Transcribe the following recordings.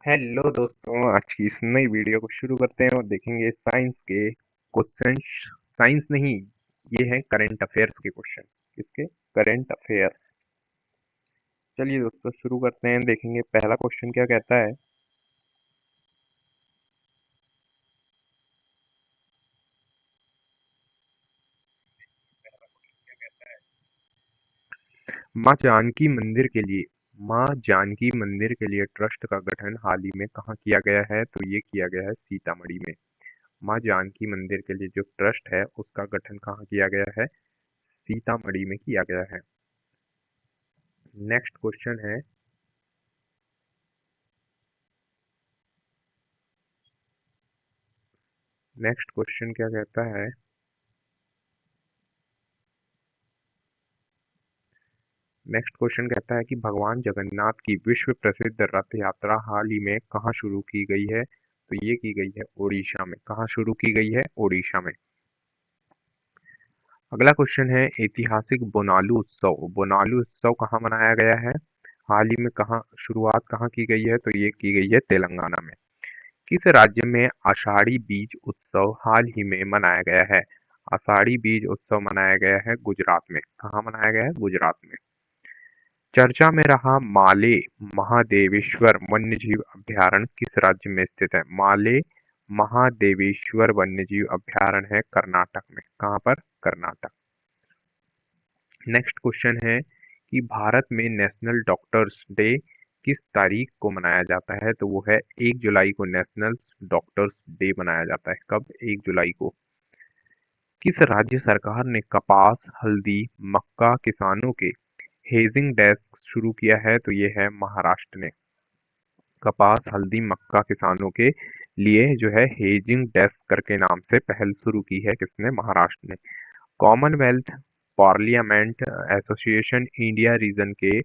Hello दोस्तों, आज की इस नई वीडियो को शुरू करते हैं और देखेंगे साइंस के क्वेश्चंस। साइंस नहीं, ये हैं करंट अफेयर्स के क्वेश्चन। किसके? Current affairs. चलिए दोस्तों शुरू करते हैं। देखेंगे पहला क्वेश्चन क्या कहता है। माँ जानकी मंदिर के लिए माँ जानकी मंदिर के लिए ट्रस्ट का गठन हाल ही में कहाँ किया गया है? तो ये किया गया है सीतामढ़ी में। माँ जानकी मंदिर के लिए जो ट्रस्ट है उसका गठन कहाँ किया गया है? सीतामढ़ी में किया गया है। नेक्स्ट क्वेश्चन है। नेक्स्ट क्वेश्चन क्या कहता है। नेक्स्ट क्वेश्चन कहता है कि भगवान जगन्नाथ की विश्व प्रसिद्ध रथ यात्रा हाल ही में कहाँ शुरू की गई है? तो ये की गई है ओडिशा में। कहाँ शुरू की गई है? ओडिशा में। अगला क्वेश्चन है ऐतिहासिक बोनालू उत्सव। बोनालू उत्सव कहाँ मनाया गया है? हाल ही में कहाँ शुरुआत कहाँ की गई है? तो ये की गई है तेलंगाना में। किस राज्य में आषाढ़ी बीज उत्सव हाल ही में मनाया गया है? आषाढ़ी बीज उत्सव मनाया गया है गुजरात में। कहाँ मनाया गया है? गुजरात में। चर्चा में रहा माले महादेवेश्वर वन्यजीव अभयारण्य किस राज्य में स्थित है? माले महादेवेश्वर वन्यजीव अभयारण्य है कर्नाटक में। कहाँ पर? कर्नाटक। नेक्स्ट क्वेश्चन है कि भारत में नेशनल डॉक्टर्स डे किस तारीख को मनाया जाता है? तो वो है 1 जुलाई को नेशनल डॉक्टर्स डे मनाया जाता है। कब? 1 जुलाई को। किस राज्य सरकार ने कपास, हल्दी, मक्का किसानों के हेजिंग डेस्क शुरू किया है? तो ये है महाराष्ट्र ने। कपास, हल्दी, मक्का किसानों के लिए जो है हेजिंग डेस्क करके नाम से पहल शुरू की है। किसने? महाराष्ट्र ने। Commonwealth parliament association India region के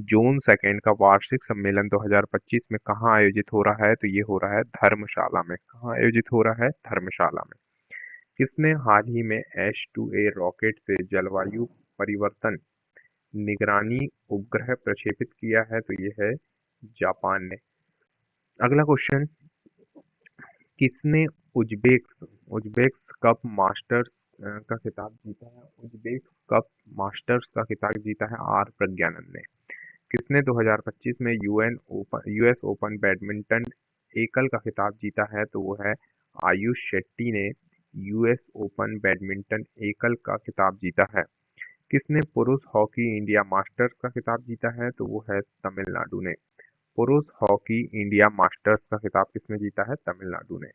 जोन सेकेंड का वार्षिक सम्मेलन 2025 में कहाँ आयोजित हो रहा है? तो ये हो रहा है धर्मशाला में। कहाँ आयोजित हो रहा है? धर्मशाला में। किसने हाल ही में H2A रॉकेट से जलवायु परिवर्तन निगरानी उपग्रह प्रक्षेपित किया है? तो ये है जापान ने। अगला क्वेश्चन, किसने उज्बेक्स कप मास्टर्स का खिताब जीता है? उज्बेक्स कप मास्टर्स का खिताब जीता है आर प्रज्ञानंद ने। किसने 2025 में यूएस ओपन बैडमिंटन एकल का खिताब जीता है? तो वो है आयुष शेट्टी ने यूएस ओपन बैडमिंटन एकल का खिताब जीता है। किसने पुरुष हॉकी इंडिया मास्टर्स का खिताब जीता है? तो वो है तमिलनाडु ने। पुरुष हॉकी इंडिया मास्टर्स का खिताब किसने जीता है? तमिलनाडु ने।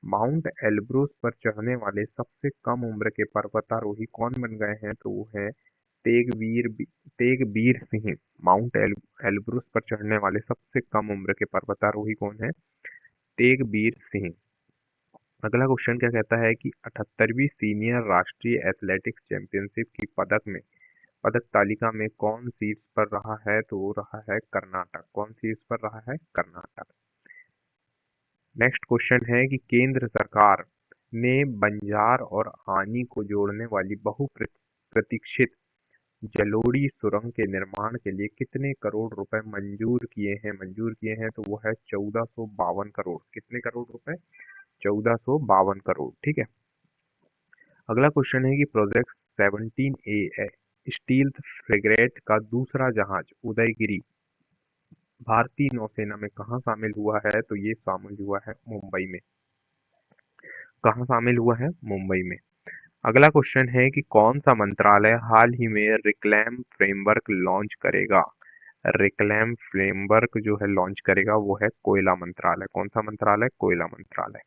माउंट एल्ब्रुस पर चढ़ने वाले सबसे कम उम्र के पर्वतारोही कौन बन गए हैं? तो वो है तेगबीर सिंह। माउंट एल्ब्रुस पर चढ़ने वाले सबसे कम उम्र के पर्वतारोही कौन है? तेगबीर सिंह। अगला क्वेश्चन क्या कहता है कि 78वीं सीनियर राष्ट्रीय एथलेटिक्स चैंपियनशिप की पदक तालिका में कौन शीर्ष पर रहा है? तो वो रहा है कर्नाटक। कौन शीर्ष पर रहा है? कर्नाटक। नेक्स्ट क्वेश्चन है कि केंद्र सरकार ने बंजार और आनी को जोड़ने वाली बहुप्रतीक्षित जलोड़ी सुरंग के निर्माण के लिए कितने करोड़ रुपए मंजूर किए हैं? तो वो है 1452 करोड़। कितने करोड़ रुपए? 1452 करोड़। ठीक है। अगला क्वेश्चन है कि प्रोजेक्ट 17A स्टील्थ फ्रिगेट का दूसरा जहाज उदयगिरी भारतीय नौसेना में कहाँ शामिल हुआ है? तो ये शामिल हुआ है मुंबई में। कहाँ शामिल हुआ है? मुंबई में। अगला क्वेश्चन है कि कौन सा मंत्रालय हाल ही में रिक्लेम फ्रेमवर्क लॉन्च करेगा? रिक्लेम फ्रेमवर्क जो है लॉन्च करेगा वो है कोयला मंत्रालय। कौन सा मंत्रालय? कोयला मंत्रालय।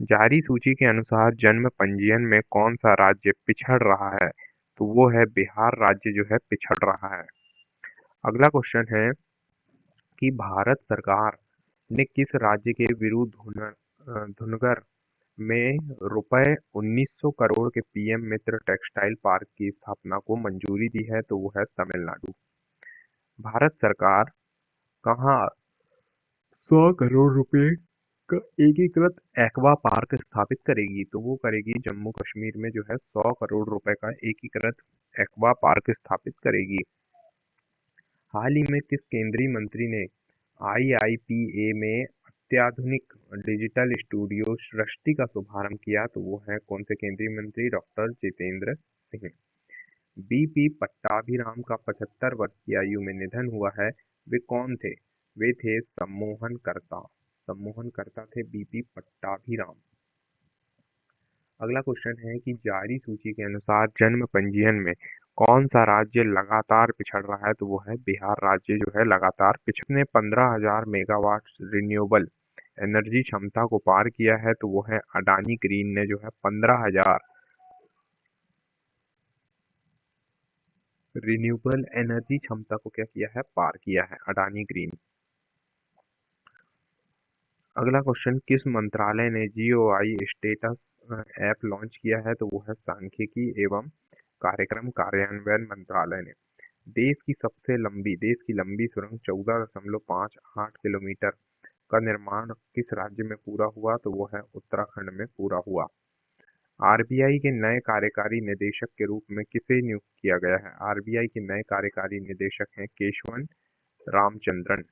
जारी सूची के अनुसार जन्म पंजीयन में कौन सा राज्य पिछड़ रहा है? तो वो है बिहार राज्य जो है पिछड़ रहा है। अगला क्वेश्चन है कि भारत सरकार ने किस राज्य के विरुद्ध धुनगर में रुपए 1900 करोड़ के पीएम मित्र टेक्सटाइल पार्क की स्थापना को मंजूरी दी है? तो वो है तमिलनाडु। भारत सरकार कहाँ 100 करोड़ रुपए का एकीकृत एक्वा पार्क स्थापित करेगी? तो वो करेगी जम्मू कश्मीर में जो है 100 करोड़ रुपए का एकीकृत एक्वा पार्क स्थापित करेगी। हाल ही में किस केंद्रीय मंत्री ने IIPA में अत्याधुनिक डिजिटल स्टूडियो सृष्टि का शुभारंभ किया, तो वो है कौन से केंद्रीय मंत्री? डॉक्टर जितेंद्र सिंह। BP पट्टाभिराम का 75 वर्ष की आयु में निधन हुआ है, वे कौन थे? वे थे सम्मोहनकर्ता थे BP पट्टाभिराम। अगला क्वेश्चन है कि जारी सूची के अनुसार जन्म पंजीयन में कौन सा राज्य लगातार पिछड़ रहा है? तो वो है बिहार राज्य जो है लगातार पिछड़ने 15,000 मेगावाट रिन्यूएबल एनर्जी क्षमता को पार किया है, तो वो है अडानी ग्रीन ने जो है 15,000 रिन्यूएबल एनर्जी क्षमता को क्या किया है? पार किया है अडानी ग्रीन। अगला क्वेश्चन, किस मंत्रालय ने GOI स्टेटस ऐप लॉन्च किया है? तो वो है सांख्यिकी एवं कार्यक्रम कार्यान्वयन मंत्रालय ने। देश की लंबी सुरंग 14.58 किलोमीटर का निर्माण किस राज्य में पूरा हुआ? तो वो है उत्तराखंड में पूरा हुआ। RBI के नए कार्यकारी निदेशक के रूप में किसे नियुक्त किया गया है? RBI के नए कार्यकारी निदेशक हैं केशवन रामचंद्रन,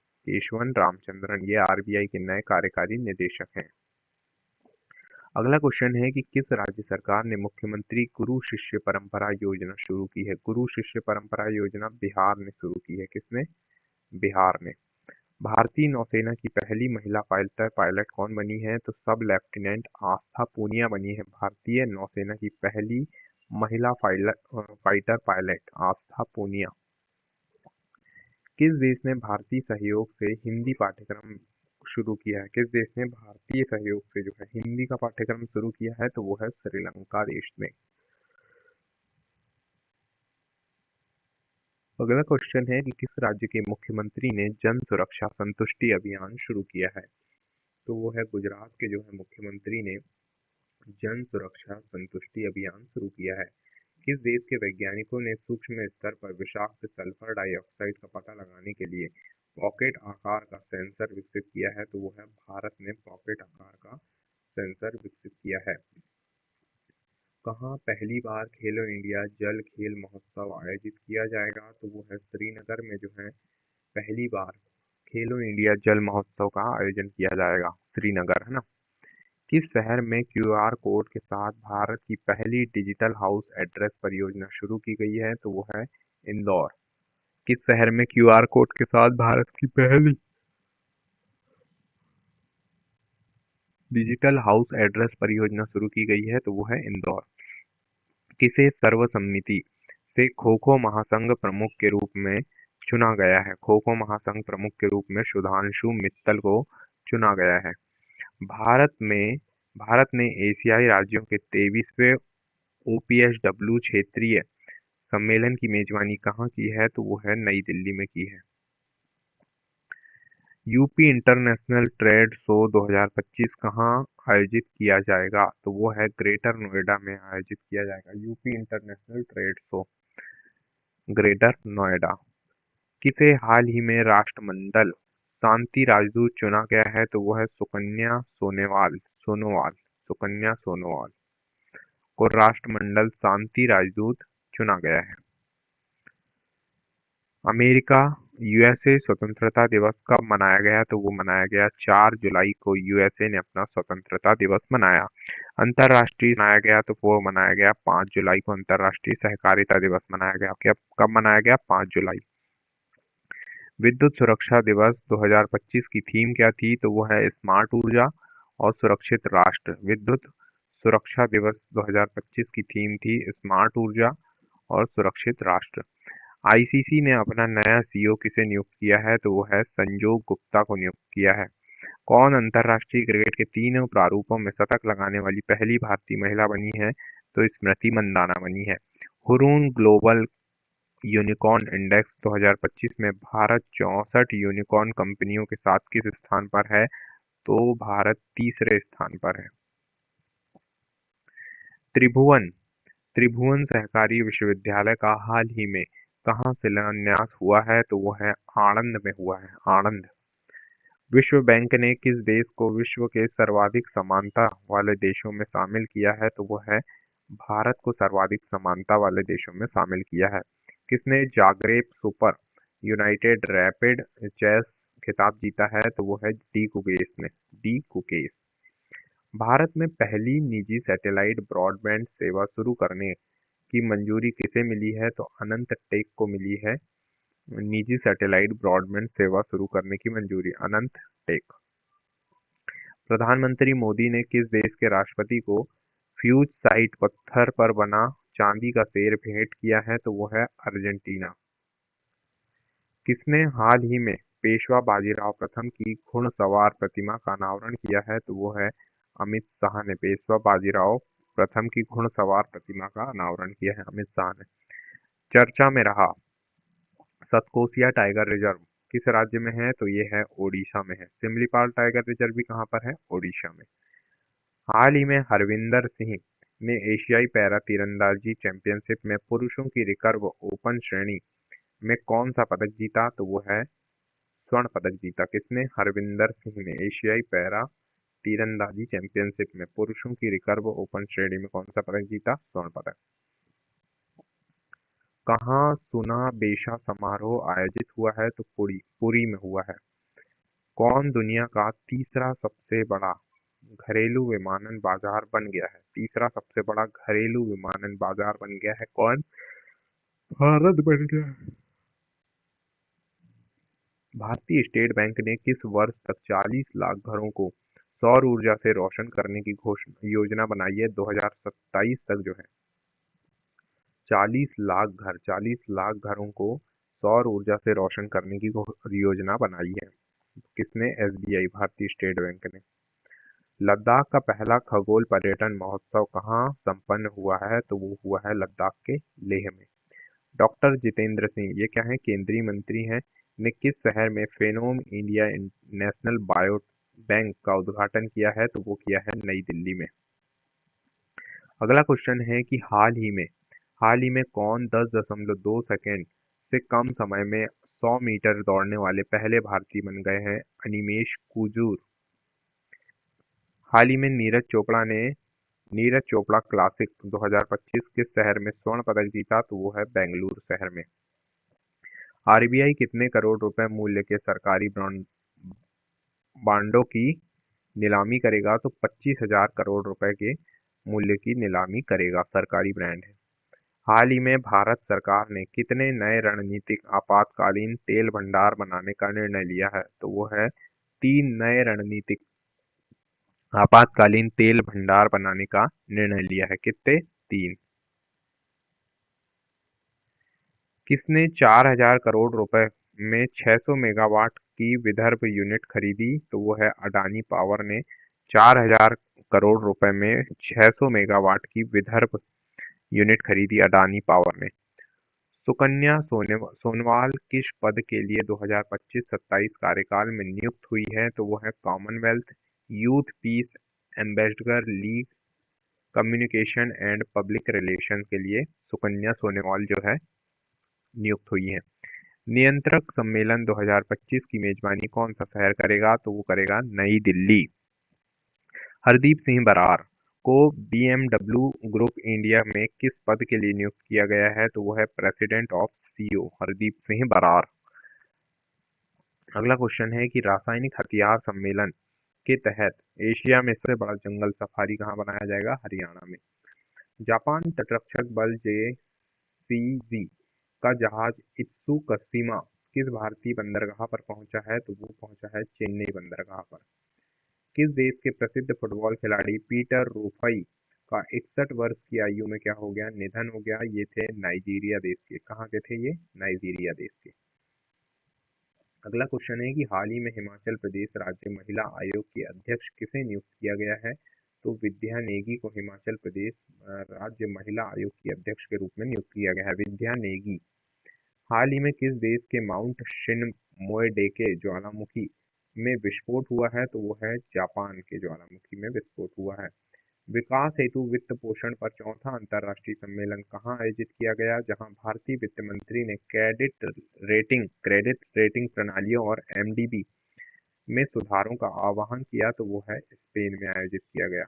ये RBI के नए कार्यकारी निदेशक हैं। अगला क्वेश्चन है कि किस राज्य सरकार ने मुख्यमंत्री गुरु शिष्य परंपरा योजना शुरू की है? गुरु शिष्य परंपरा योजना बिहार ने शुरू की है। किसने? बिहार ने। भारतीय नौसेना की पहली महिला पायलट कौन बनी है? तो सब लेफ्टिनेंट आस्था पूनिया बनी है। भारतीय नौसेना की पहली महिला फाइटर पायलट आस्था पूनिया। किस देश ने भारतीय सहयोग से हिंदी पाठ्यक्रम शुरू किया है? किस देश ने भारतीय सहयोग से जो है हिंदी का पाठ्यक्रम शुरू किया है? तो वो है श्रीलंका देश में। अगला क्वेश्चन है कि किस राज्य के मुख्यमंत्री ने जन सुरक्षा संतुष्टि अभियान शुरू किया है? तो वो है गुजरात के जो है मुख्यमंत्री ने जन सुरक्षा संतुष्टि अभियान शुरू किया है। किस देश के वैज्ञानिकों ने सूक्ष्म स्तर पर विषाक्त सल्फर डाइऑक्साइड का पता लगाने के लिए पॉकेट आकार का सेंसर विकसित किया है? तो वो है भारत ने पॉकेट आकार का सेंसर विकसित किया है। कहाँ पहली बार खेलो इंडिया जल खेल महोत्सव आयोजित किया जाएगा? तो वो है श्रीनगर में जो है पहली बार खेलो इंडिया जल महोत्सव का आयोजन किया जाएगा, श्रीनगर, है ना। किस शहर में QR कोड के साथ भारत की पहली डिजिटल हाउस एड्रेस परियोजना शुरू की गई है? तो वो है इंदौर। किस शहर में QR कोड के साथ भारत की पहली डिजिटल हाउस एड्रेस परियोजना शुरू की गई है? तो वो है इंदौर। किसे सर्वसम्मति से खो खो महासंघ प्रमुख के रूप में चुना गया है? खो खो महासंघ प्रमुख के रूप में सुधांशु मित्तल को चुना गया है। भारत ने एशियाई राज्यों के 23वें OPSW क्षेत्रीय सम्मेलन की मेजबानी कहाँ की है? तो वो है नई दिल्ली में की है। यूपी इंटरनेशनल ट्रेड शो 2025 कहाँ आयोजित किया जाएगा? तो वो है ग्रेटर नोएडा में आयोजित किया जाएगा। UP international trade show greater Noida. किसे हाल ही में राष्ट्रमंडल शांति राजदूत चुना गया है? तो वो है सुकन्या सोनोवाल को राष्ट्रमंडल शांति राजदूत चुना गया है। अमेरिका USA स्वतंत्रता दिवस कब मनाया गया? तो वो मनाया गया 4 जुलाई को USA ने अपना स्वतंत्रता दिवस मनाया। अंतर्राष्ट्रीय मनाया गया तो वो मनाया गया 5 जुलाई को अंतर्राष्ट्रीय सहकारिता दिवस मनाया गया। कब मनाया गया? 5 जुलाई। विद्युत सुरक्षा दिवस 2025 की थीम क्या थी? तो वो है स्मार्ट ऊर्जा और सुरक्षित राष्ट्र। विद्युत सुरक्षा दिवस 2025 की थीम थी स्मार्ट ऊर्जा और सुरक्षित राष्ट्र। ICC ने अपना नया CEO किसे नियुक्त किया है? तो वो है संजोग गुप्ता को नियुक्त किया है। कौन अंतर्राष्ट्रीय क्रिकेट के तीनों प्रारूपों में शतक लगाने वाली पहली भारतीय महिला बनी है? तो स्मृति मंदाना बनी है। हुरून ग्लोबल यूनिकॉर्न इंडेक्स 2025 में भारत 64 यूनिकॉर्न कंपनियों के साथ किस स्थान पर है? तो भारत तीसरे स्थान पर है। त्रिभुवन सहकारी विश्वविद्यालय का हाल ही में कहाँ शिलान्यास हुआ है? तो वो है आणंद में हुआ है, आणंद। विश्व बैंक ने किस देश को विश्व के सर्वाधिक समानता वाले देशों में शामिल किया है? तो वो है भारत को सर्वाधिक समानता वाले देशों में शामिल किया है। किसने Zagreb Super United Rapid Chess खिताब जीता है तो वो है डी कुकेस ने, डी कुकेस। भारत में पहली निजी सैटेलाइट ब्रॉडबैंड सेवा शुरू करने की मंजूरी किसे मिली है? तो अनंत टेक को मिली है निजी सैटेलाइट ब्रॉडबैंड सेवा शुरू करने की मंजूरी, अनंत टेक। प्रधानमंत्री मोदी ने किस देश के राष्ट्रपति को फ्यूज साइट पत्थर पर बना चांदी का शेर भेंट किया है? तो वो है अर्जेंटीना। किसने हाल ही में पेशवा बाजीराव प्रथम की घुड़सवार प्रतिमा का अनावरण किया है? तो वो है अमित शाह ने। पेशवा बाजीराव प्रथम की घुड़सवार प्रतिमा का अनावरण किया है अमित शाह ने। चर्चा में रहा सतकोसिया टाइगर रिजर्व किस राज्य में है? तो ये है ओडिशा में है। सिमलीपाल टाइगर रिजर्व भी कहाँ पर है? ओडिशा में। हाल ही में हरविंदर सिंह ने एशियाई पैरा तीरंदाजी चैंपियनशिप में पुरुषों की रिकर्व ओपन श्रेणी में कौन सा पदक जीता? तो वो है स्वर्ण पदक जीता। किसने? हरविंदर सिंह ने एशियाई पैरा तीरंदाजी चैंपियनशिप में पुरुषों की रिकर्व ओपन श्रेणी में कौन सा पदक जीता? स्वर्ण पदक। कहाँ सुना बेशा समारोह आयोजित हुआ है? तो पुरी में हुआ है। कौन दुनिया का तीसरा सबसे बड़ा घरेलू विमानन बाजार बन गया है? तीसरा सबसे बड़ा घरेलू विमानन बाजार बन गया है कौन? भारत बन गया है। भारतीय स्टेट बैंक ने किस वर्ष तक 40 लाख घरों को सौर ऊर्जा से रोशन करने की योजना बनाई है? 2027 तक जो है 40 लाख घरों को सौर ऊर्जा से रोशन करने की योजना बनाई है। किसने? एसबीआई, भारतीय स्टेट बैंक ने। लद्दाख का पहला खगोल पर्यटन महोत्सव कहाँ संपन्न हुआ है? तो वो हुआ है लद्दाख के लेह में। डॉक्टर जितेंद्र सिंह, ये क्या है? केंद्रीय मंत्री हैं, ने किस शहर में फेनोम इंडिया नेशनल बायो बैंक का उद्घाटन किया है? तो वो किया है नई दिल्ली में। अगला क्वेश्चन है कि हाल ही में कौन 10.2 सेकेंड से कम समय में 100 मीटर दौड़ने वाले पहले भारतीय बन गए हैं? अनिमेश कुजूर। हाल ही में नीरज चोपड़ा क्लासिक 2025 किस शहर में स्वर्ण पदक जीता? तो वो है बेंगलुरु शहर में। आरबीआई कितने करोड़ रुपए मूल्य के सरकारी बांडों की नीलामी करेगा? तो 25,000 करोड़ रुपए के मूल्य की नीलामी करेगा, सरकारी ब्रांड है। हाल ही में भारत सरकार ने कितने नए रणनीतिक आपातकालीन तेल भंडार बनाने का निर्णय लिया है? तो वो है 3 नए रणनीतिक आपातकालीन तेल भंडार बनाने का निर्णय लिया है। कितने? 3। किसने 4,000 करोड़ रुपए में 600 मेगावाट की विदर्भ यूनिट खरीदी? तो वो है अडानी पावर ने 4,000 करोड़ रुपए में 600 मेगावाट की विदर्भ यूनिट खरीदी अडानी पावर ने। सुकन्या सोनवाल किस पद के लिए 2025-27 कार्यकाल में नियुक्त हुई है? तो वो है Commonwealth youth piece ambassador league communication and public relation के लिए सुकन्या सोनोवाल जो है नियुक्त हुई है। नियंत्रक सम्मेलन 2025 की मेजबानी कौन सा शहर करेगा? तो वो करेगा नई दिल्ली। हरदीप सिंह बरार को बीएमडब्ल्यू ग्रुप इंडिया में किस पद के लिए नियुक्त किया गया है? तो वो है president of CO, Hardeep Singh Brar. अगला क्वेश्चन है कि रासायनिक हथियार सम्मेलन के तहत एशिया में सबसे बड़ा जंगल सफारी कहाँ बनाया जाएगा? हरियाणा में। जापान तटरक्षक बल जेसीजी का जहाज इत्सुकशिमा किस भारतीय बंदरगाह पर पहुंचा है? तो वो पहुंचा है चेन्नई बंदरगाह पर। किस देश के प्रसिद्ध फुटबॉल खिलाड़ी पीटर रूफई का 61 वर्ष की आयु में क्या हो गया? निधन हो गया। ये थे नाइजीरिया देश के। कहाँ के थे ये? नाइजीरिया देश के। अगला क्वेश्चन है कि हाल ही में हिमाचल प्रदेश राज्य महिला आयोग के अध्यक्ष किसे नियुक्त किया गया है? तो विद्या नेगी को हिमाचल प्रदेश राज्य महिला आयोग की अध्यक्ष के रूप में नियुक्त किया गया है, विद्या नेगी। हाल ही में किस देश के माउंट शिनमोएडेके ज्वालामुखी में विस्फोट हुआ है? तो वो है जापान के ज्वालामुखी में विस्फोट हुआ है। विकास हेतु वित्त पोषण पर चौथा अंतर्राष्ट्रीय सम्मेलन कहाँ आयोजित किया गया? जहां भारतीय वित्त मंत्री ने क्रेडिट रेटिंग प्रणालियों और एमडीबी में सुधारों का आह्वान किया। तो वो है स्पेन में आयोजित किया गया।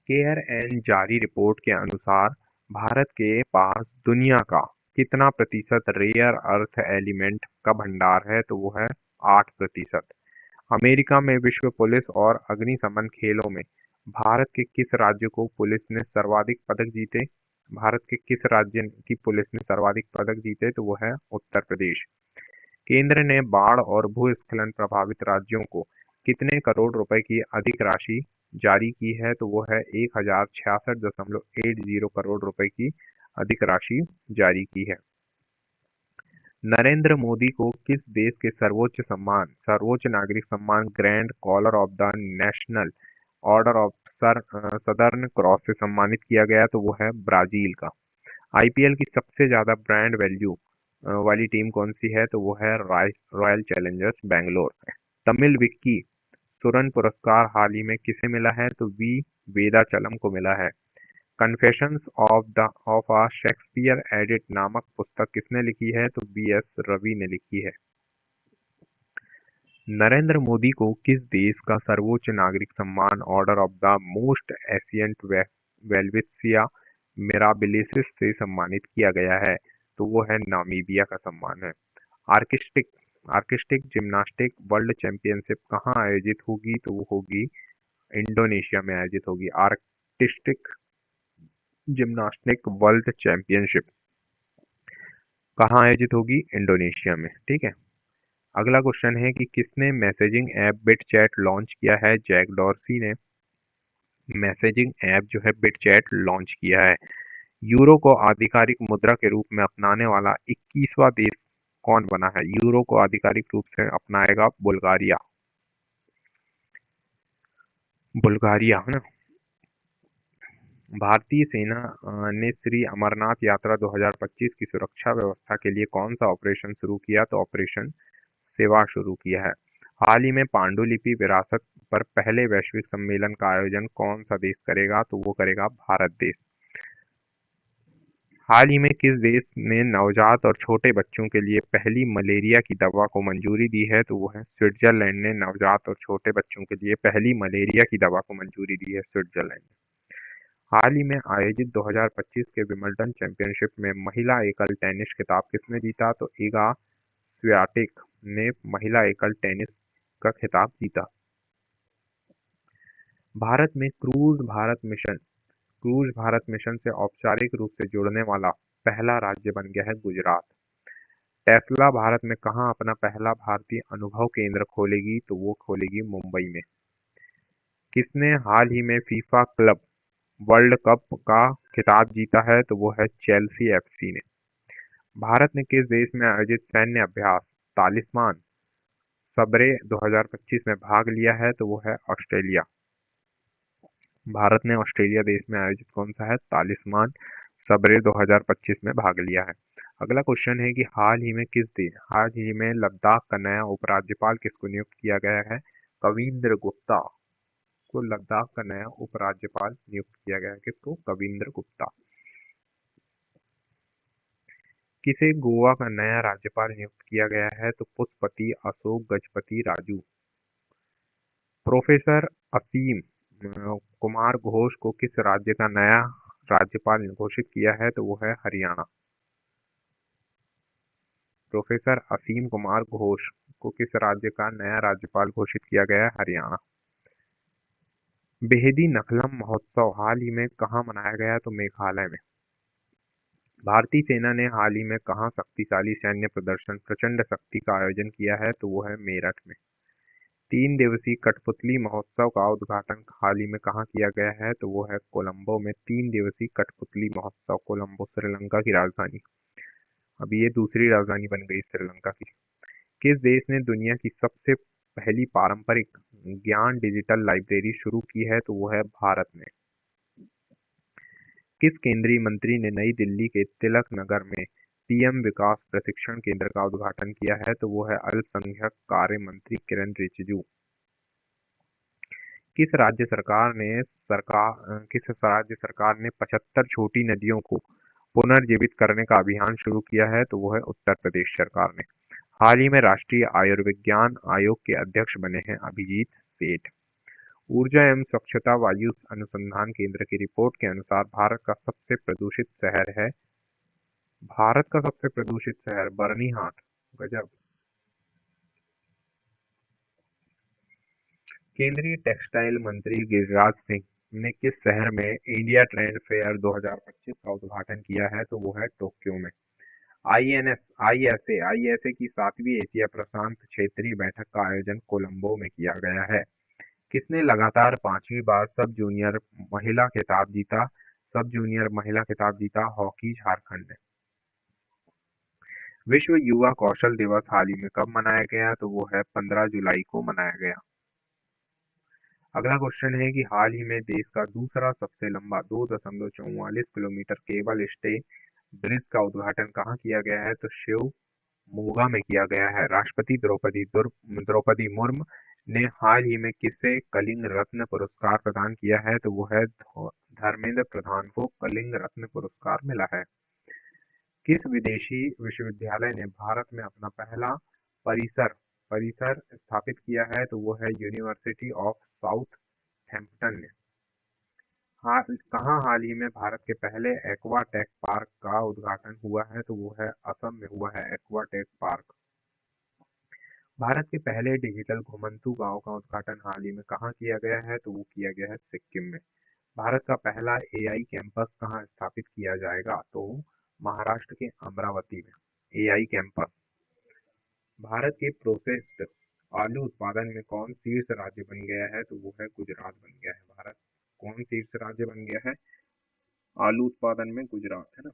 केयर एंड जारी रिपोर्ट के अनुसार भारत के पास दुनिया का कितना प्रतिशत रेयर अर्थ एलिमेंट का भंडार है? तो वो है 8%। अमेरिका में विश्व पुलिस और अग्निशमन खेलों में भारत के किस राज्य को पुलिस ने सर्वाधिक पदक जीते? भारत के किस राज्य की पुलिस ने सर्वाधिक पदक जीते? तो वो है उत्तर प्रदेश। केंद्र ने बाढ़ और भूस्खलन प्रभावित राज्यों को कितने करोड़ रुपए की अधिक राशि जारी की है? तो वो है 1066.80 करोड़ रुपए की अधिक राशि जारी की है। नरेंद्र मोदी को किस देश के सर्वोच्च नागरिक सम्मान Grand Collar of the National Order of Southern Cross से सम्मानित किया गया? तो वो है ब्राजील का। आईपीएल की सबसे ज्यादा ब्रांड वैल्यू वाली टीम कौन सी है? तो वो है रॉयल चैलेंजर्स बैंगलोर। तमिल विक्की सुरन पुरस्कार हाल ही में किसे मिला है? तो वी वेदाचलम को मिला है। Confessions of a Shakespeare edit नामक पुस्तक किसने लिखी है? तो बीएस रवि ने लिखी है। नरेंद्र मोदी को किस देश का सर्वोच्च नागरिक सम्मान Order of the Most Ancient Welwitschia Mirabilis से सम्मानित किया गया है? तो वो है नामीबिया का सम्मान है। Artistic artistic gymnastic world championship कहाँ आयोजित होगी? तो वो होगी इंडोनेशिया में आयोजित होगी। आर्टिस्टिक जिम्नास्टिक वर्ल्ड चैंपियनशिप कहाँ आयोजित होगी? इंडोनेशिया में। ठीक है। अगला क्वेश्चन है कि किसने मैसेजिंग ऐप बिटचैट लॉन्च किया है? जैक डॉर्सी ने मैसेजिंग ऐप जो है बिटचैट लॉन्च किया है। यूरो को आधिकारिक मुद्रा के रूप में अपनाने वाला 21वां देश कौन बना है? यूरो को आधिकारिक रूप से अपनाएगा बुल्गारिया। बुल्गारिया है ना। भारतीय सेना ने श्री अमरनाथ यात्रा 2025 की सुरक्षा व्यवस्था के लिए कौन सा ऑपरेशन शुरू किया? तो ऑपरेशन सेवा शुरू किया है। हाल ही में पांडुलिपि विरासत पर पहले वैश्विक सम्मेलन का आयोजन कौन सा देश करेगा? तो वो करेगा भारत देश। हाल ही में किस देश ने नवजात और छोटे बच्चों के लिए पहली मलेरिया की दवा को मंजूरी दी है? तो वो है स्विट्जरलैंड ने नवजात और छोटे बच्चों के लिए पहली मलेरिया की दवा को मंजूरी दी है, स्विट्जरलैंड। हाल ही में आयोजित 2025 के विंबलडन चैंपियनशिप में महिला एकल टेनिस खिताब किसने जीता? तो इगा स्वियाटेक ने महिला एकल टेनिस का खिताब जीता। भारत में क्रूज भारत मिशन से औपचारिक रूप से जुड़ने वाला पहला राज्य बन गया है गुजरात। टेस्ला भारत में कहाँ अपना पहला भारतीय अनुभव केंद्र खोलेगी? तो वो खोलेगी मुंबई में। किसने हाल ही में फीफा क्लब वर्ल्ड कप का खिताब जीता है? तो वो है चेल्सी एफसी ने। भारत ने किस देश में आयोजित सैन्य अभ्यास तालिस्मान सबरे 2025 में भाग लिया है? तो वो है ऑस्ट्रेलिया। भारत ने ऑस्ट्रेलिया देश में आयोजित कौन सा है? तालिस्मान सबरे 2025 में भाग लिया है। अगला क्वेश्चन है कि हाल ही में लद्दाख का नया उपराज्यपाल किसको नियुक्त किया गया है? कविंद्र गुप्ता को लद्दाख का नया उपराज्यपाल नियुक्त किया गया है। किसको? कविंद्र गुप्ता। किसे गोवा का नया राज्यपाल नियुक्त किया गया है? तो पुष्पति अशोक गजपति राजू। प्रोफेसर असीम कुमार घोष को किस राज्य का नया राज्यपाल घोषित किया है? तो वो है हरियाणा। प्रोफेसर असीम कुमार घोष को किस राज्य का नया राज्यपाल घोषित किया गया है? हरियाणा। बेहदी नखलम महोत्सव हाल ही में कहाँ मनाया गया? तो मेघालय में। भारतीय सेना ने हाल ही में कहाँ शक्तिशाली सैन्य प्रदर्शन प्रचंड शक्ति का आयोजन किया है? तो वो है मेरठ में। 3 दिवसीय कठपुतली महोत्सव का उद्घाटन हाल ही में कहाँ किया गया है? तो वो है कोलंबो में। 3 दिवसीय कठपुतली महोत्सव, कोलंबो श्रीलंका की राजधानी। अभी ये दूसरी राजधानी बन गई श्रीलंका की। किस देश ने दुनिया की सबसे पहली पारंपरिक ज्ञान डिजिटल लाइब्रेरी शुरू की है? तो वो है भारत ने। किस केंद्रीय मंत्री ने नई दिल्ली के तिलक नगर में पीएम विकास प्रशिक्षण केंद्र का उद्घाटन किया है? तो वो है अल्पसंख्यक कार्य मंत्री किरेन रिजिजू। किस राज्य सरकार ने 75 छोटी नदियों को पुनर्जीवित करने का अभियान शुरू किया है? तो वो है उत्तर प्रदेश सरकार ने। हाल ही में राष्ट्रीय आयुर्विज्ञान आयोग के अध्यक्ष बने हैं अभिजीत सेठ। ऊर्जा एवं स्वच्छता वायु अनुसंधान केंद्र की रिपोर्ट के अनुसार भारत का सबसे प्रदूषित शहर है भारत का सबसे प्रदूषित शहर बर्निहाट। गजब। केंद्रीय टेक्सटाइल मंत्री गिरिराज सिंह ने किस शहर में इंडिया ट्रेड फेयर 2025 का उद्घाटन किया है? तो वो है टोक्यो में। आईएसए की 7वीं एशिया प्रशांत क्षेत्रीय बैठक का आयोजन कोलंबो में किया गया है। किसने लगातार 5वीं बार सब जूनियर महिला खिताब जीता? हॉकी झारखंड ने। विश्व युवा कौशल दिवस हाल ही में कब मनाया गया? तो वो है 15 जुलाई को मनाया गया। अगला क्वेश्चन है कि हाल ही में देश का दूसरा सबसे लंबा 2.44 किलोमीटर केबल स्टे ब्रिज का उद्घाटन कहाँ किया गया है? तो शिवमोगा में किया गया है। राष्ट्रपति द्रौपदी मुर्मू ने हाल ही में किसे कलिंग रत्न पुरस्कार प्रदान किया है? तो वो है धर्मेंद्र प्रधान को कलिंग रत्न पुरस्कार मिला है। किस विदेशी विश्वविद्यालय ने भारत में अपना पहला परिसर परिसर स्थापित किया है? तो वो है यूनिवर्सिटी ऑफ साउथहैम्पटन ने। कहाँ हाल ही में भारत के पहले एक्वाटेक पार्क का उद्घाटन हुआ है? तो वो है असम में हुआ है एक्वाटेक पार्क। भारत के पहले डिजिटल घुमंतू गांव का उद्घाटन हाल ही में कहाँ किया गया है? तो वो किया गया है सिक्किम में। भारत का पहला एआई कैंपस कहाँ स्थापित किया जाएगा? तो महाराष्ट्र के अमरावती में एआई कैंपस। भारत के प्रोसेस्ड आलू उत्पादन में कौन शीर्ष राज्य बन गया है? तो वो है गुजरात बन गया है। भारत कौन शीर्ष राज्य बन गया है आलू उत्पादन में? गुजरात है ना।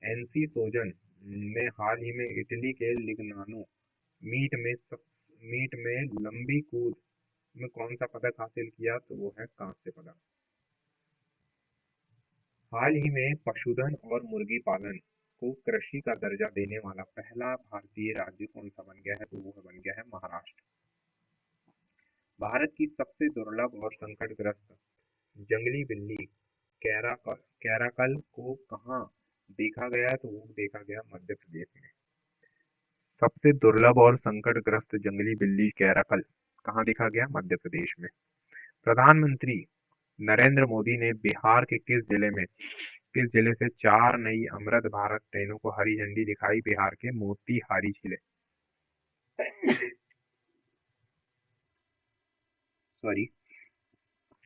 एनसी सोजन ने हाल ही में इटली के लिग्नानो मीट में लंबी कूद में कौन सा पदक हासिल किया? तो वो है कांस्य पदक। हाल ही में पशुधन और मुर्गी पालन को कृषि का दर्जा देने वाला पहला भारतीय राज्य कौन सा बन गया है? तो वो बन गया है महाराष्ट्र। भारत की सबसे दुर्लभ और संकटग्रस्त जंगली बिल्ली कैराकल को कहाँ देखा गया? तो वो देखा गया मध्य प्रदेश में। सबसे दुर्लभ और संकटग्रस्त जंगली बिल्ली कैराकल कहाँ देखा गया? मध्य प्रदेश में। प्रधानमंत्री नरेंद्र मोदी ने बिहार के किस जिले से 4 नई अमृत भारत ट्रेनों को हरी झंडी दिखाई? बिहार के मोतीहारी जिले सॉरी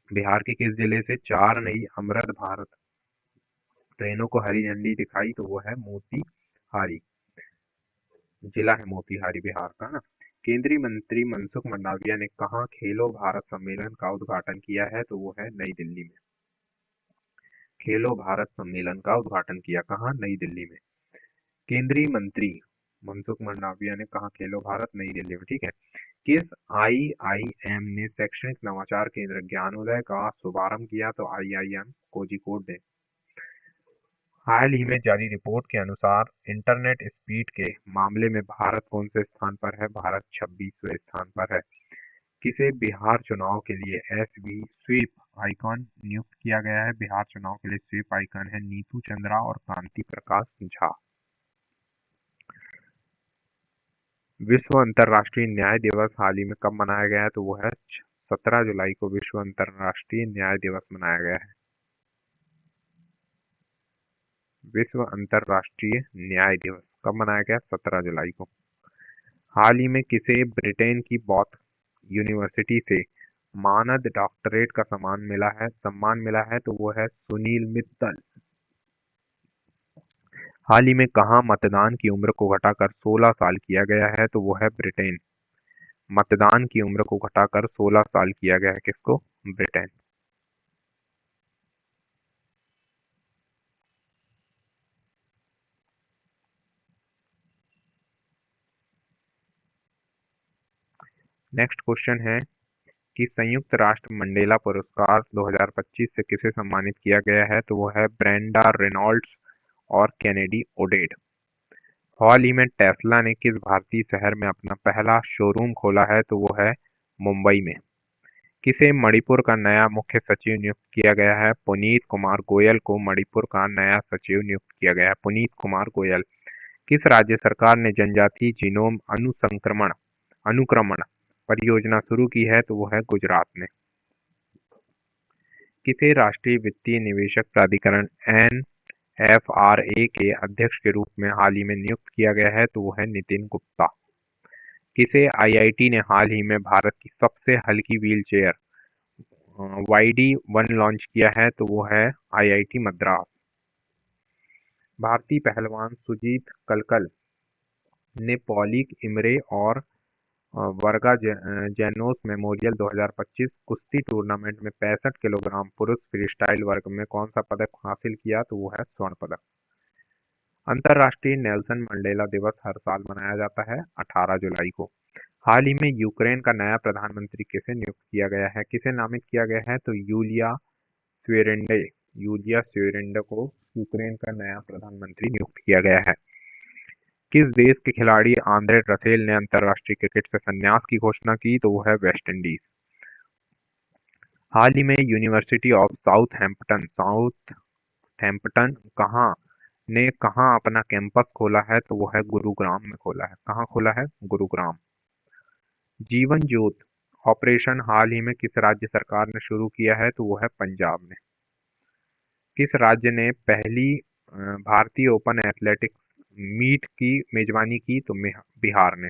बिहार के किस जिले से 4 नई अमृत भारत ट्रेनों को हरी झंडी दिखाई? तो वो है मोतीहारी। जिला है मोतीहारी बिहार का ना। केंद्रीय मंत्री मनसुख मंडाविया ने कहाँ खेलो भारत सम्मेलन का उद्घाटन किया है? तो वो है नई दिल्ली में। खेलो भारत सम्मेलन का उद्घाटन किया कहाँ? नई दिल्ली में। केंद्रीय मंत्री मनसुख मंडाविया ने कहा खेलो भारत? नई दिल्ली में। ठीक है। किस आईआईएम ने शैक्षणिक नवाचार केंद्र ज्ञानोदय का शुभारंभ किया? तो आईआईएम कोझिकोड ने। हाल ही में जारी रिपोर्ट के अनुसार इंटरनेट स्पीड के मामले में भारत कौन से स्थान पर है? भारत 26वें स्थान पर है। किसे बिहार चुनाव के लिए स्वीप आइकॉन नियुक्त किया गया है? बिहार चुनाव के लिए स्वीप आइकॉन है नीतू चंद्रा और कांति प्रकाश झा। विश्व अंतर्राष्ट्रीय न्याय दिवस हाल ही में कब मनाया गया है? तो वो है 17 जुलाई को विश्व अंतर्राष्ट्रीय न्याय दिवस मनाया गया है। विश्व अंतर्राष्ट्रीय न्याय दिवस कब मनाया गया? 17 जुलाई को। हाल ही में किसे ब्रिटेन की बॉथ यूनिवर्सिटी से मानद डॉक्टरेट का सम्मान मिला है? तो वो है सुनील मित्तल। हाल ही में कहाँ मतदान की उम्र को घटाकर 16 साल किया गया है? तो वो है ब्रिटेन। मतदान की उम्र को घटाकर 16 साल किया गया है। किसको? ब्रिटेन। नेक्स्ट क्वेश्चन है कि संयुक्त राष्ट्र मंडेला पुरस्कार 2025 से किसे सम्मानित किया गया है? तो वो है ब्रेंडा रेनॉल्ड्स और केनेडी ओडेड। हाल ही में टेस्ला ने किस भारतीय शहर में अपना पहला शोरूम खोला है? तो वो है मुंबई में। किसे मणिपुर का नया मुख्य सचिव नियुक्त किया गया है? पुनीत कुमार गोयल को मणिपुर का नया सचिव नियुक्त किया गया है। पुनीत कुमार गोयल। किस राज्य सरकार ने जनजातीय जीनोम अनुक्रमण परियोजना शुरू की है? तो वो है गुजरात ने। किसे राष्ट्रीय वित्तीय निवेशक प्राधिकरण FRA के अध्यक्ष के रूप में हाल ही में नियुक्त किया गया है तो वो है नितिन गुप्ता। किसे IIT ने हाल ही में भारत की सबसे हल्की व्हीलचेयर YD-1 लॉन्च किया है तो वो है IIT मद्रास। भारतीय पहलवान सुजीत कलकल ने पॉलिक इमरे और वर्गा जैनोस मेमोरियल 2025 कुश्ती टूर्नामेंट में 65 किलोग्राम पुरुष फ्रीस्टाइल वर्ग में कौन सा पदक हासिल किया तो वो है स्वर्ण पदक। अंतर्राष्ट्रीय नेल्सन मंडेला दिवस हर साल मनाया जाता है 18 जुलाई को। हाल ही में यूक्रेन का नया प्रधानमंत्री किसे नियुक्त किया गया है, किसे नामित किया गया है तो यूलिया स्वेरेंडे को यूक्रेन का नया प्रधानमंत्री नियुक्त किया गया है। किस देश के खिलाड़ी आंद्रे रसेल ने अंतर्राष्ट्रीय क्रिकेट से संन्यास की घोषणा की तो वो है वेस्ट इंडीज। हाल ही में यूनिवर्सिटी ऑफ साउथहैम्पटन कहाँ अपना कैंपस खोला है तो वो है गुरुग्राम में खोला है। कहाँ खोला है? गुरुग्राम। जीवन ज्योत ऑपरेशन हाल ही में किस राज्य सरकार ने शुरू किया है तो वो है पंजाब ने। किस राज्य ने पहली भारतीय ओपन एथलेटिक्स मीट की मेजबानी की तो बिहार ने।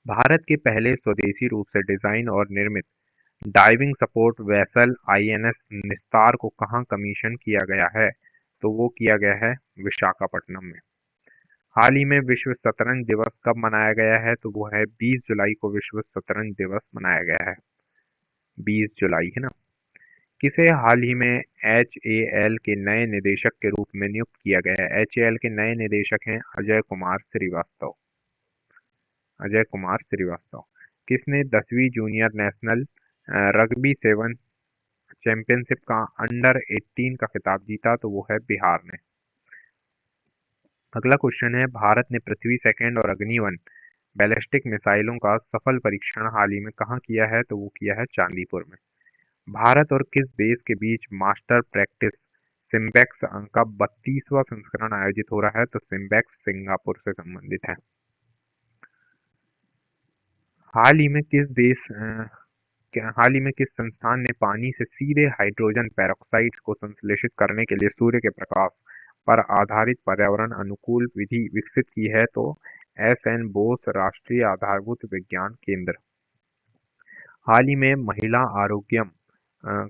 भारत के पहले स्वदेशी रूप से डिजाइन और निर्मित डाइविंग सपोर्ट वेसल INS निस्तार को कहाँ कमीशन किया गया है तो वो किया गया है विशाखापट्टनम में। हाल ही में विश्व शतरंज दिवस कब मनाया गया है तो वो है 20 जुलाई को विश्व शतरंज दिवस मनाया गया है। 20 जुलाई है ना। किसे हाल ही में HAL के नए निदेशक के रूप में नियुक्त किया गया है? HAL के नए निदेशक हैं अजय कुमार श्रीवास्तव। किसने 10वीं जूनियर नेशनल रग्बी 7 चैंपियनशिप का अंडर 18 का खिताब जीता तो वो है बिहार ने। अगला क्वेश्चन है, भारत ने पृथ्वी सेकंड और अग्नि-1 बैलिस्टिक मिसाइलों का सफल परीक्षण हाल ही में कहाँ किया है तो वो किया है चांदीपुर में। भारत और किस देश के बीच मास्टर प्रैक्टिस सिम्बेक्स का 32वां संस्करण आयोजित हो रहा है तो सिम्बेक्स सिंगापुर से संबंधित है। हाल ही में किस संस्थान ने पानी से सीधे हाइड्रोजन पेरोक्साइड को संश्लेषित करने के लिए सूर्य के प्रकाश पर आधारित पर्यावरण अनुकूल विधि विकसित की है तो SN बोस राष्ट्रीय आधारभूत विज्ञान केंद्र। हाल ही में महिला आरोग्यम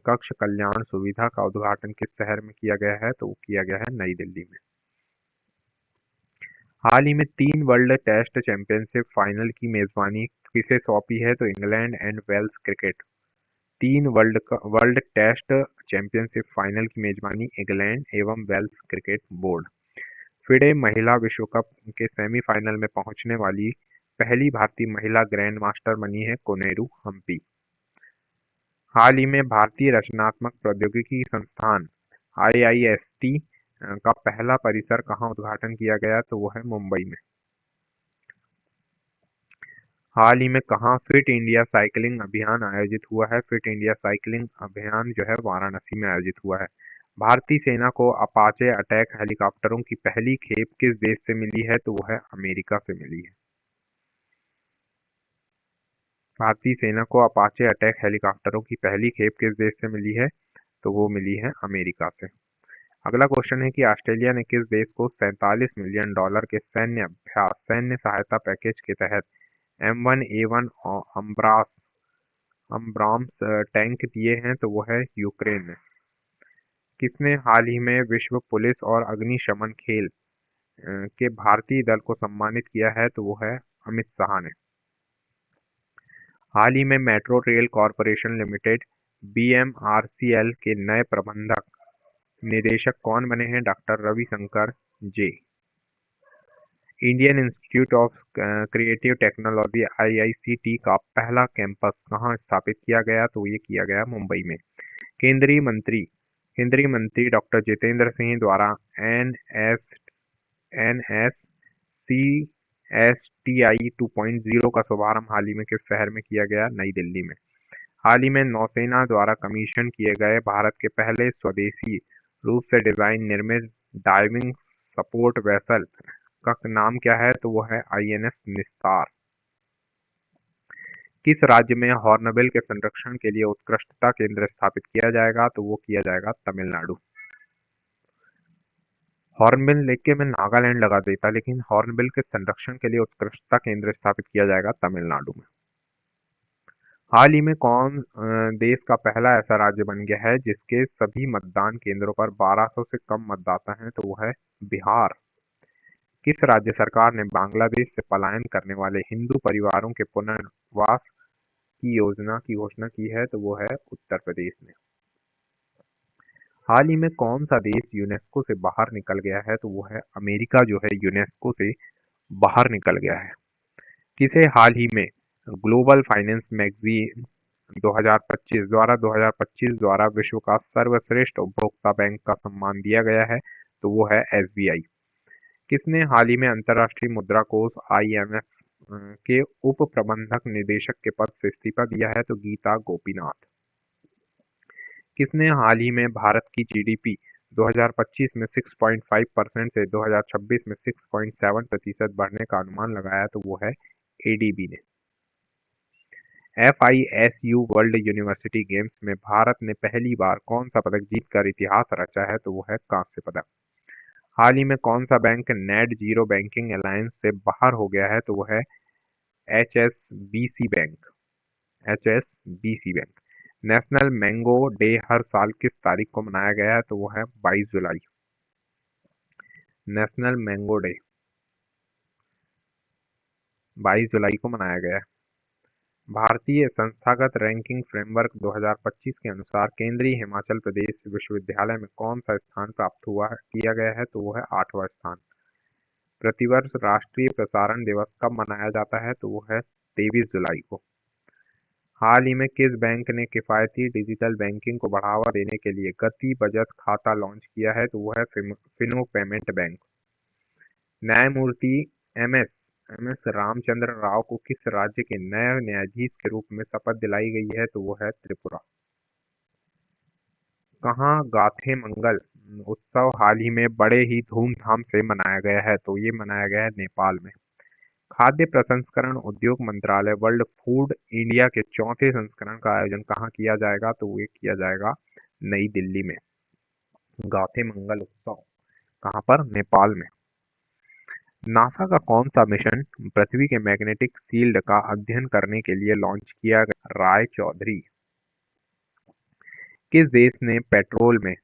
कक्ष कल्याण सुविधा का उद्घाटन किस शहर में किया गया है तो वो किया गया है नई दिल्ली में। हाल ही में 3 वर्ल्ड टेस्ट चैंपियनशिप फाइनल की मेजबानी किसे सौंपी है तो England and Wales cricket. 3 world test championship final की मेजबानी इंग्लैंड एवं वेल्स क्रिकेट बोर्ड। फिडे महिला विश्व कप के सेमीफाइनल में पहुंचने वाली पहली भारतीय महिला ग्रैंड मास्टर बनी है कोनेरू हम्पी। हाल ही में भारतीय रचनात्मक प्रौद्योगिकी संस्थान IIST का पहला परिसर कहाँ उद्घाटन किया गया तो वो है मुंबई में। हाल ही में कहाँ फिट इंडिया साइकिलिंग अभियान आयोजित हुआ है? फिट इंडिया साइकिलिंग अभियान जो है वाराणसी में आयोजित हुआ है। भारतीय सेना को अपाचे अटैक हेलीकॉप्टरों की पहली खेप किस देश से मिली है तो वो है अमेरिका से मिली है। भारतीय सेना को अपाचे अटैक हेलीकॉप्टरों की पहली खेप किस देश से मिली है तो वो मिली है अमेरिका से। अगला क्वेश्चन है कि ऑस्ट्रेलिया ने किस देश को $47 मिलियन के सैन्य सहायता पैकेज के तहत M1A1 अम्ब्राम्स टैंक दिए हैं तो वो है यूक्रेन ने। किसने हाल ही में विश्व पुलिस और अग्निशमन खेल के भारतीय दल को सम्मानित किया है तो वो है अमित शाह ने। हाल ही में metro rail corporation limited BMRCL के नए प्रबंधक निदेशक कौन बने हैं? Doctor Ravishankar J. Indian institute of creative technology IICT का पहला कैंपस कहाँ स्थापित किया गया तो ये किया गया मुंबई में। केंद्रीय मंत्री डॉक्टर जितेंद्र सिंह द्वारा NSCSTI 2.0 का शुभारंभ हाल ही में किस शहर में किया गया? नई दिल्ली में। हाल ही में नौसेना द्वारा कमीशन किए गए भारत के पहले स्वदेशी रूप से डिजाइन निर्मित डाइविंग सपोर्ट वेसल का नाम क्या है तो वो है INS निस्तार। किस राज्य में हॉर्नबिल के संरक्षण के लिए उत्कृष्टता केंद्र स्थापित किया जाएगा तो वो किया जाएगा तमिलनाडु। हॉर्नबिल लेके मैं नागालैंड लगा देता, लेकिन हॉर्नबिल के संरक्षण के लिए उत्कृष्टता केंद्र स्थापित किया जाएगा तमिलनाडु में। हाल ही में कौन देश का पहला ऐसा राज्य बन गया है जिसके सभी मतदान केंद्रों पर 1200 से कम मतदाता हैं, तो वो है बिहार। किस राज्य सरकार ने बांग्लादेश से पलायन करने वाले हिंदू परिवारों के पुनर्वास की योजना की घोषणा की है, तो वो है उत्तर प्रदेश ने। हाल ही में कौन सा देश यूनेस्को से बाहर निकल गया है, तो वो है अमेरिका जो है यूनेस्को से बाहर निकल गया है। किसे हाल ही में ग्लोबल फाइनेंस मैगजीन 2025 द्वारा विश्व का सर्वश्रेष्ठ उपभोक्ता बैंक का सम्मान दिया गया है, तो वो है एसबीआई। किसने हाल ही में अंतर्राष्ट्रीय मुद्रा कोष आईएमएफ के उप प्रबंधक निदेशक के पद से इस्तीफा दिया है, तो गीता गोपीनाथ। किसने हाल ही में भारत की जीडीपी 2025 में 6.5% से 2026 में 6.7% बढ़ने का अनुमान लगाया, तो वो है एडीबी ने। FISU वर्ल्ड यूनिवर्सिटी गेम्स में भारत ने पहली बार कौन सा पदक जीतकर इतिहास रचा है, तो वो है कांस्य पदक। हाल ही में कौन सा bank Net Zero Banking Alliance से बाहर हो गया है, तो वो है HSBC bank. National Mango Day हर साल किस तारीख को मनाया गया है, तो वो है 22 जुलाई। नेशनल मैंगो डे 22 जुलाई को मनाया गया है। भारतीय संस्थागत रैंकिंग फ्रेमवर्क 2025 के अनुसार केंद्रीय हिमाचल प्रदेश विश्वविद्यालय में कौन सा स्थान प्राप्त किया गया है, तो वो है 8वां स्थान। प्रतिवर्ष राष्ट्रीय प्रसारण दिवस कब मनाया जाता है, तो वो है 23 जुलाई को। हाल ही में किस बैंक ने किफायती डिजिटल बैंकिंग को बढ़ावा देने के लिए गति बचत खाता लॉन्च किया है, तो वो है फिनो पेमेंट बैंक। न्यायमूर्ति एम एस रामचंद्र राव को किस राज्य के नए न्यायाधीश के रूप में शपथ दिलाई गई है, तो वो है त्रिपुरा। कहाँ गाथे मंगल उत्सव हाल ही में बड़े ही धूमधाम से मनाया गया है, तो ये मनाया गया है नेपाल में। खाद्य प्रसंस्करण उद्योग मंत्रालय वर्ल्ड फूड इंडिया के चौथे संस्करण का आयोजन कहाँ किया जाएगा, तो ये किया जाएगा नई दिल्ली में। गाथे मंगल उत्सव कहाँ पर? नेपाल में। नासा का कौन सा मिशन पृथ्वी के मैग्नेटिक फील्ड का अध्ययन करने के लिए लॉन्च किया गया? राय चौधरी। किस देश ने पेट्रोल में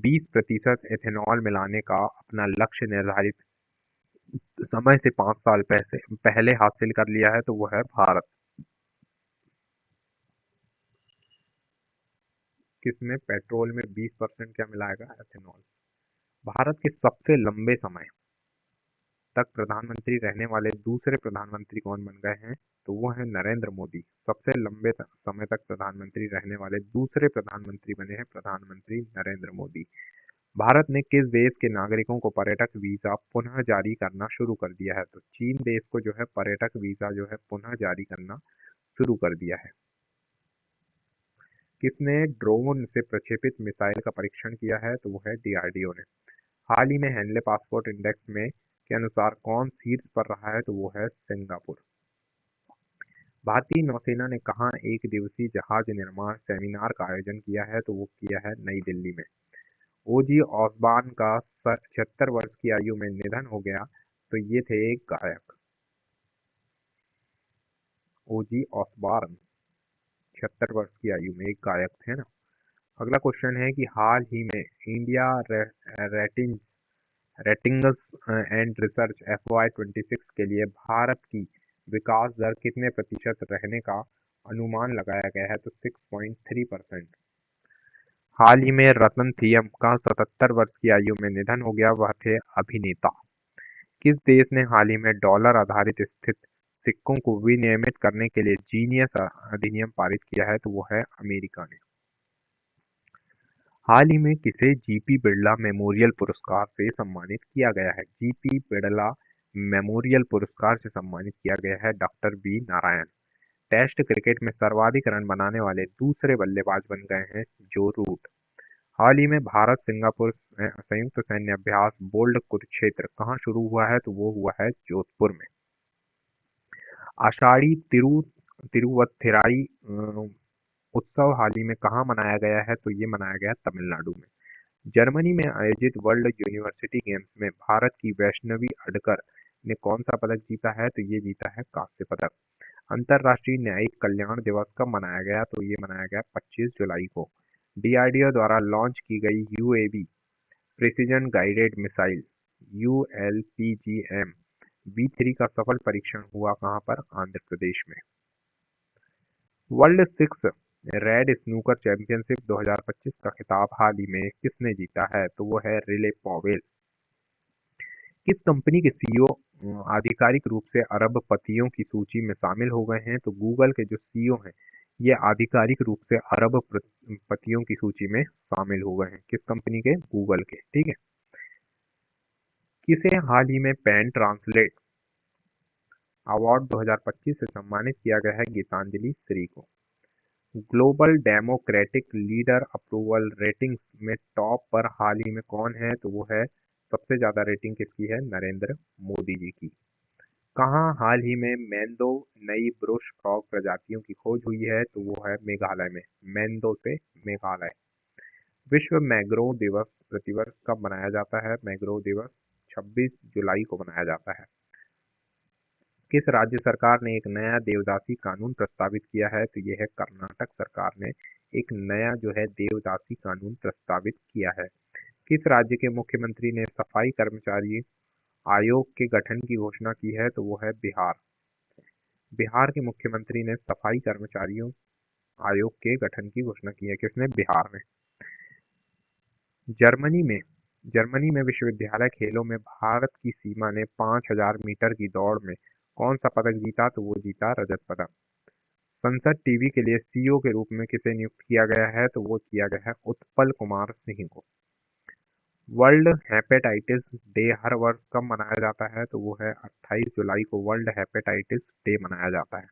20% एथेनॉल मिलाने का अपना लक्ष्य निर्धारित समय से 5 साल पहले हासिल कर लिया है, तो वो है भारत। किसमें पेट्रोल में 20% क्या मिलाएगा? एथेनॉल। भारत के सबसे लंबे समय तक प्रधानमंत्री रहने वाले दूसरे प्रधानमंत्री कौन बन गए हैं, तो वो है नरेंद्र मोदी। सबसे लंबे समय तक प्रधानमंत्री रहने वाले दूसरे प्रधानमंत्री बने हैं प्रधानमंत्री नरेंद्र मोदी। भारत ने किस देश के नागरिकों को पर्यटक वीजा पुनः जारी करना शुरू कर दिया है, तो चीन देश को जो है पर्यटक वीजा जो है पुनः जारी करना शुरू कर दिया है। किसने ड्रोन से प्रक्षेपित मिसाइल का परीक्षण किया है, तो वो है डीआरडीओ ने। हाल ही में हेनले पासपोर्ट इंडेक्स में के अनुसार कौन शीर्ष पर रहा है, तो वो है सिंगापुर। भारतीय नौसेना ने कहाँ एक दिवसीय जहाज निर्माण सेमिनार का आयोजन किया है, तो वो किया है नई दिल्ली में। ओजी ऑसबॉर्न का 76 वर्ष की आयु में निधन हो गया, तो ये थे एक गायक। ओजी ऑसबॉर्न 76 वर्ष की आयु में एक गायक थे ना। अगला क्वेश्चन है कि हाल ही में India ratings and research FY26 के लिए भारत की विकास दर कितने प्रतिशत रहने का अनुमान लगाया गया है, तो 6.3%। हाल ही में रतन थियम का 77 वर्ष की आयु में निधन हो गया, वह थे अभिनेता। किस देश ने हाल ही में डॉलर आधारित स्थित सिक्कों को विनियमित करने के लिए जीनियस अधिनियम पारित किया है, तो वो है अमेरिका ने। हाल ही में किसे जीपी बिड़ला मेमोरियल पुरस्कार से सम्मानित किया गया है? जीपी बिड़ला मेमोरियल पुरस्कार से सम्मानित किया गया है doctor B Narayan. Test cricket में सर्वाधिक रन बनाने वाले दूसरे बल्लेबाज बन गए हैं जो रूट। हाल ही में भारत सिंगापुर संयुक्त सैन्य अभ्यास बोल्ड कुरुक्षेत्र कहाँ शुरू हुआ है, तो वो हुआ है जोधपुर में। आषाढ़ी तिरुवत्थिराई उत्सव हाल ही में कहाँ मनाया गया है, तो ये मनाया गया तमिलनाडु में। जर्मनी में आयोजित वर्ल्ड यूनिवर्सिटी गेम्स में भारत की वैष्णवी अडकर ने कौन सा पदक जीता है? तो ये जीता है कांस्य पदक। अंतर्राष्ट्रीय न्यायिक कल्याण दिवस कब मनाया गया? तो ये मनाया गया 25 जुलाई को। डीआरडीओ द्वारा लॉन्च की गई UAV precision guided missile ULPGM V3 का सफल परीक्षण हुआ कहां पर? आंध्र प्रदेश में। World six red snooker championship 2025 का खिताब हाल ही में किसने जीता है? तो वो है रिले पॉवेल। किस कंपनी के सीईओ आधिकारिक रूप से अरबपतियों की सूची में शामिल हो गए हैं? तो गूगल के जो सीईओ हैं ये आधिकारिक रूप से अरबपतियों की सूची में शामिल हो गए हैं। किस कंपनी के? गूगल के। ठीक है। किसे हाल ही में पेन ट्रांसलेट अवार्ड 2025 से सम्मानित किया गया है? गीतांजलि श्री को। Global democratic leader approval ratings में टॉप पर हाल ही में कौन है? तो वो है, सबसे ज्यादा रेटिंग किसकी है? नरेंद्र मोदी जी की। कहाँ हाल ही में मैंदो नई ब्रुश फ्रॉग प्रजातियों की खोज हुई है? तो वो है मेघालय में। मैंदो से मेघालय। विश्व मैंग्रोव दिवस प्रतिवर्ष कब मनाया जाता है? मैंग्रोव दिवस 26 जुलाई को मनाया जाता है। किस राज्य सरकार ने एक नया देवदासी कानून प्रस्तावित किया है? तो यह है कर्नाटक सरकार ने एक नया जो है देवदासी कानून प्रस्तावित किया है। किस राज्य के मुख्यमंत्री ने सफाई कर्मचारी आयोग के गठन की घोषणा की है? तो वो है बिहार। बिहार के मुख्यमंत्री ने सफाई कर्मचारियों आयोग के गठन की घोषणा की है। किसने? बिहार ने। जर्मनी में विश्वविद्यालय खेलों में भारत की सीमा ने 5000 मीटर की दौड़ में कौन सा पदक जीता? तो वो जीता रजत पदक। संसद टीवी के लिए सीईओ के रूप में किसे नियुक्त किया गया है? तो वो किया गया है उत्पल कुमार सिंह को। वर्ल्ड हेपेटाइटिस डे हर वर्ष कब मनाया जाता है? तो वो है 28 जुलाई को वर्ल्ड हेपेटाइटिस डे मनाया जाता है।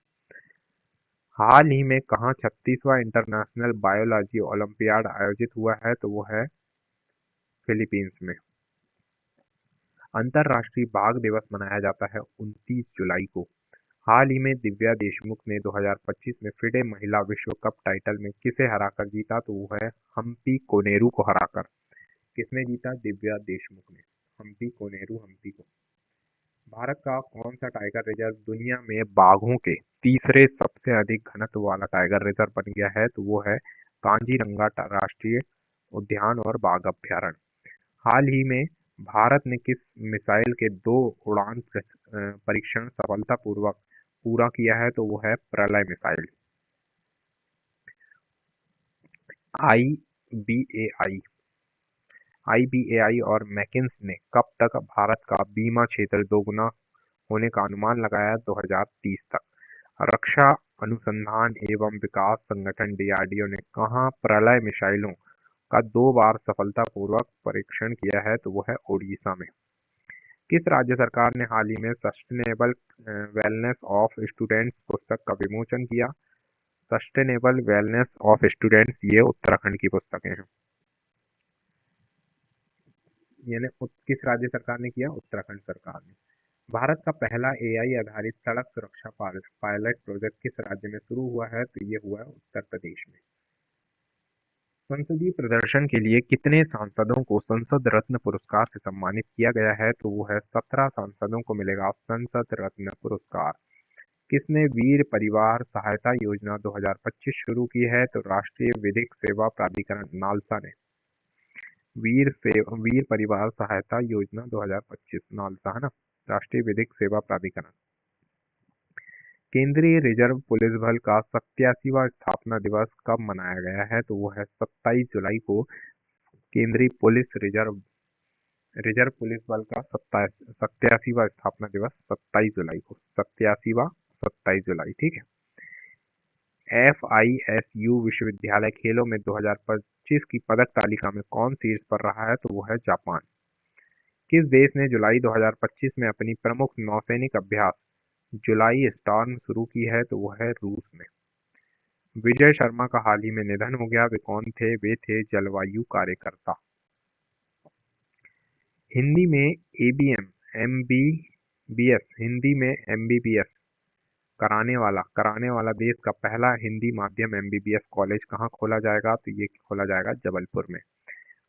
हाल ही में कहाँ 36वां इंटरनेशनल बायोलॉजी ओलंपियाड आयोजित हुआ है? तो वो है फिलीपींस में। अंतर्राष्ट्रीय बाघ दिवस मनाया जाता है 29 जुलाई को। हाल ही में दिव्या देशमुख ने 2025 में फिडे महिला विश्व कप टाइटल में किसे हराकर जीता? तो वो है हम्पी कोनेरू को हराकर। किसने जीता? दिव्या देशमुख ने। हम्पी को। भारत का कौन सा टाइगर रिजर्व दुनिया में बाघों के तीसरे सबसे अधिक घनत्व वाला टाइगर रिजर्व बन गया है? तो वो है कांजीरंगा राष्ट्रीय उद्यान और बाघ अभ्यारण्य। हाल ही में भारत ने किस मिसाइल के 2 उड़ान परीक्षण सफलतापूर्वक पूरा किया है? तो वो है प्रलय मिसाइल। आईबीएआई और मैकिन्स ने कब तक भारत का बीमा क्षेत्र दोगुना होने का अनुमान लगाया? 2030 तक। रक्षा अनुसंधान एवं विकास संगठन डीआरडीओ ने कहाँ प्रलय मिसाइलों का 2 बार सफलतापूर्वक परीक्षण किया है? तो वो है ओडिशा में। किस राज्य सरकार ने हाल ही में सस्टेनेबल वेलनेस ऑफ स्टूडेंट्स पुस्तक का विमोचन किया? सस्टेनेबल वेलनेस ऑफ स्टूडेंट्स ये उत्तराखंड की पुस्तकें हैं। यानी किस राज्य सरकार ने किया? उत्तराखंड सरकार ने। भारत का पहला एआई आधारित सड़क सुरक्षा पायलट प्रोजेक्ट किस राज्य में शुरू हुआ है? तो ये हुआ है उत्तर प्रदेश में। संसदीय प्रदर्शन के लिए कितने सांसदों को संसद रत्न पुरस्कार से सम्मानित किया गया है? तो वो है 17 सांसदों को मिलेगा संसद रत्न पुरस्कार। किसने वीर परिवार सहायता योजना 2025 शुरू की है? तो राष्ट्रीय विधिक सेवा प्राधिकरण नालसा ने। वीर परिवार सहायता योजना 2025 नालसा है ना, राष्ट्रीय विधिक सेवा प्राधिकरण। केंद्रीय रिजर्व पुलिस बल का 87वां स्थापना दिवस कब मनाया गया है? तो वो है 27 जुलाई को। केंद्रीय रिजर्व पुलिस बल का 87वां स्थापना दिवस 27 जुलाई को। 27 जुलाई। ठीक है। FISU विश्वविद्यालय खेलों में 2025 की पदक तालिका में कौन शीर्ष पर रहा है? तो वो है जापान। किस देश ने जुलाई 2025 में अपनी प्रमुख नौसैनिक अभ्यास जुलाई स्टॉर्म शुरू की है? तो वो है रूस में। विजय शर्मा का हाल ही में निधन हो गया। वे कौन थे? वे थे जलवायु कार्यकर्ता। हिंदी में ABM MBBS हिंदी में MBBS कराने वाला देश का पहला हिंदी माध्यम MBBS कॉलेज कहाँ खोला जाएगा? तो ये खोला जाएगा जबलपुर में।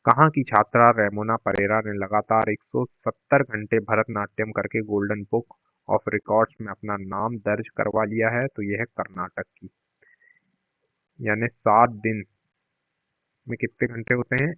कहाँ की छात्रा रेमोना परेरा ने लगातार 170 घंटे भरतनाट्यम करके गोल्डन बुक ऑफ रिकॉर्ड्स में अपना नाम दर्ज करवा लिया है? तो यह है कर्नाटक की। यानी 7 दिन में कितने घंटे होते हैं?